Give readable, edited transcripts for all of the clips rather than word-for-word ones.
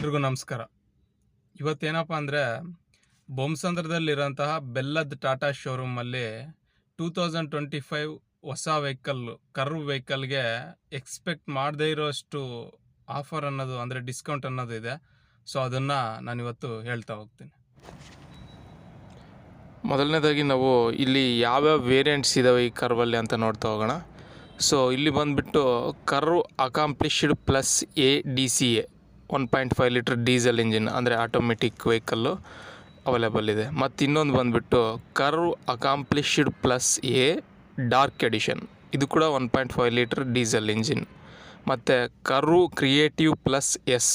ಎಲ್ರಿಗೂ ನಮಸ್ಕಾರ. ಇವತ್ತೇನಪ್ಪ ಅಂದರೆ ಬೊಮ್ಮಸಂದ್ರದಲ್ಲಿರೋಂತಹ ಬೆಲ್ಲದ ಟಾಟಾ ಶೋರೂಮಲ್ಲಿ 2025 ಹೊಸ ಕರ್ವ್ ವೆಹಿಕಲ್ಗೆ ಎಕ್ಸ್ಪೆಕ್ಟ್ ಮಾಡದೇ ಇರೋಷ್ಟು ಆಫರ್ ಅನ್ನೋದು ಅಂದರೆ ಡಿಸ್ಕೌಂಟ್ ಅನ್ನೋದು ಇದೆ. ಸೊ ಅದನ್ನು ನಾನಿವತ್ತು ಹೇಳ್ತಾ ಹೋಗ್ತೀನಿ. ಮೊದಲನೇದಾಗಿ ನಾವು ಇಲ್ಲಿ ಯಾವ್ಯಾವ ವೇರಿಯಂಟ್ಸ್ ಇದ್ದಾವೆ ಈ ಕರ್ವಲ್ಲಿ ಅಂತ ನೋಡ್ತಾ ಹೋಗೋಣ. ಸೊ ಇಲ್ಲಿ ಬಂದುಬಿಟ್ಟು Curvv accomplished plus ADCA 1.5 litre diesel engine ಅಂದರೆ ಆಟೋಮೆಟಿಕ್ ವೆಹಿಕಲ್ಲು ಅವೈಲೇಬಲ್ ಇದೆ. ಮತ್ತು ಇನ್ನೊಂದು ಬಂದುಬಿಟ್ಟು Curvv accomplished plus A dark edition, ಇದು ಕೂಡ 1.5 ಲೀಟರ್ ಡೀಸೆಲ್ ಇಂಜಿನ್. ಮತ್ತು Curvv creative plus S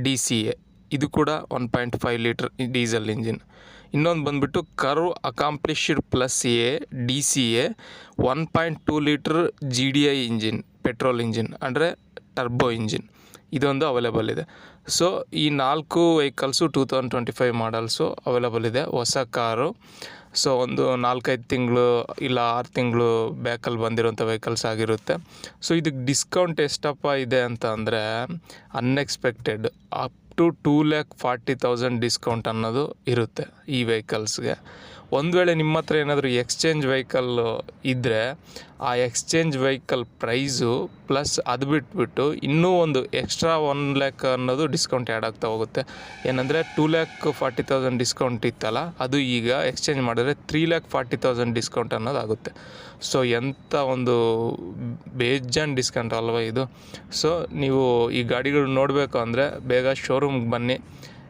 DCA, ಇದು ಕೂಡ 1.5 ಲೀಟರ್ ಡೀಸೆಲ್ ಇಂಜಿನ್. ಇನ್ನೊಂದು ಬಂದುಬಿಟ್ಟು Curvv accomplished plus A DCA 1.2 litre GDI engine, petrol engine ಅಂದರೆ ಟರ್ಬೋ ಇಂಜಿನ್, ಇದೊಂದು ಅವೈಲೇಬಲ್ ಇದೆ. ಸೊ ಈ 4 ವೆಹಿಕಲ್ಸು 2025 ಮಾಡಲ್ಸು ಅವೈಲೇಬಲ್ ಇದೆ, ಹೊಸ ಕಾರು. ಸೊ ಒಂದು 4-5 ತಿಂಗಳು ಇಲ್ಲ 6 ತಿಂಗಳು ಬ್ಯಾಕಲ್ಲಿ ಬಂದಿರೋಂಥ ವೆಹಿಕಲ್ಸ್ ಆಗಿರುತ್ತೆ. ಸೊ ಇದಕ್ಕೆ ಡಿಸ್ಕೌಂಟ್ ಎಷ್ಟಪ್ಪ ಇದೆ ಅಂತ ಅಂದರೆ ಅನ್ಎಕ್ಸ್ಪೆಕ್ಟೆಡ್ ಅಪ್ ಟು 2,40,000 ಡಿಸ್ಕೌಂಟ್ ಅನ್ನೋದು ಇರುತ್ತೆ ಈ ವೆಹಿಕಲ್ಸ್ಗೆ. ಒಂದು ವೇಳೆ ನಿಮ್ಮ ಹತ್ರ ಏನಾದರೂ ಎಕ್ಸ್ಚೇಂಜ್ ವೆಹಿಕಲ್ಲು ಇದ್ದರೆ ಆ ಎಕ್ಸ್ಚೇಂಜ್ ವೆಹಿಕಲ್ ಪ್ರೈಸು ಪ್ಲಸ್ ಅದು ಬಿಟ್ಬಿಟ್ಟು ಇನ್ನೂ ಒಂದು ಎಕ್ಸ್ಟ್ರಾ 1 ಲ್ಯಾಕ್ ಅನ್ನೋದು ಡಿಸ್ಕೌಂಟ್ ಆ್ಯಡ್ ಆಗ್ತಾ ಹೋಗುತ್ತೆ. ಏನಂದರೆ 2,40,000 ಡಿಸ್ಕೌಂಟ್ ಇತ್ತಲ್ಲ, ಅದು ಈಗ ಎಕ್ಸ್ಚೇಂಜ್ ಮಾಡಿದ್ರೆ 3,40,000 ಡಿಸ್ಕೌಂಟ್ ಅನ್ನೋದಾಗುತ್ತೆ. ಸೊ ಎಂಥ ಒಂದು ಬೇಜಾನ್ ಡಿಸ್ಕೌಂಟ್ ಅಲ್ವಾ ಇದು. ಸೊ ನೀವು ಈ ಗಾಡಿಗಳು ನೋಡಬೇಕು ಅಂದರೆ ಬೇಗ ಶೋರೂಮ್ಗೆ ಬನ್ನಿ,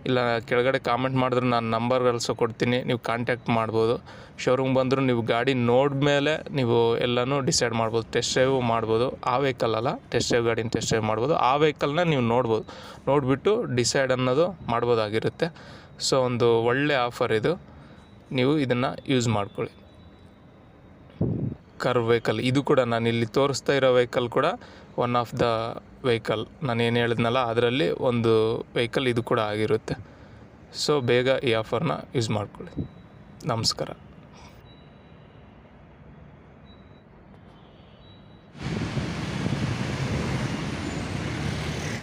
ಇಲ್ಲ ಕೆಳಗಡೆ ಕಾಮೆಂಟ್ ಮಾಡಿದ್ರೆ ನಾನು ನಂಬರ್ಗಳ್ಸು ಕೊಡ್ತೀನಿ, ನೀವು ಕಾಂಟ್ಯಾಕ್ಟ್ ಮಾಡ್ಬೋದು. ಶೋರೂಮ್ ಬಂದರೂ ನೀವು ಗಾಡಿ ನೋಡಿದ್ಮೇಲೆ ನೀವು ಎಲ್ಲನೂ ಡಿಸೈಡ್ ಮಾಡ್ಬೋದು, ಟೆಸ್ಟ್ ಡ್ರೈವ್ ಮಾಡ್ಬೋದು. ಆ ವೆಹಿಕಲ್ ಅಲ್ಲ, ಟೆಸ್ಟ್ ಡ್ರೈವ್ ಗಾಡಿನ ಟೆಸ್ಟ್ ಡ್ರೈವ್ ಮಾಡ್ಬೋದು, ಆ ವೆಹಿಕಲ್ನ ನೀವು ನೋಡ್ಬೋದು, ನೋಡಿಬಿಟ್ಟು ಡಿಸೈಡ್ ಅನ್ನೋದು ಮಾಡ್ಬೋದಾಗಿರುತ್ತೆ. ಸೊ ಒಂದು ಒಳ್ಳೆ ಆಫರ್ ಇದು, ನೀವು ಇದನ್ನು ಯೂಸ್ ಮಾಡ್ಕೊಳ್ಳಿ. ಕರ್ವ್ ವೆಹಿಕಲ್ ಇದು ಕೂಡ ನಾನು ಇಲ್ಲಿ ತೋರಿಸ್ತಾ ಇರೋ ವೆಹಿಕಲ್ ಕೂಡ ಒನ್ ಆಫ್ ದ ವೆಹಿಕಲ್, ನಾನು ಏನು ಹೇಳಿದ್ನಲ್ಲ ಅದರಲ್ಲಿ ಒಂದು ವೆಹಿಕಲ್ ಇದು ಕೂಡ ಆಗಿರುತ್ತೆ. ಸೊ ಬೇಗ ಈ ಆಫರ್ನ ಯೂಸ್ ಮಾಡ್ಕೊಳ್ಳಿ. ನಮಸ್ಕಾರ.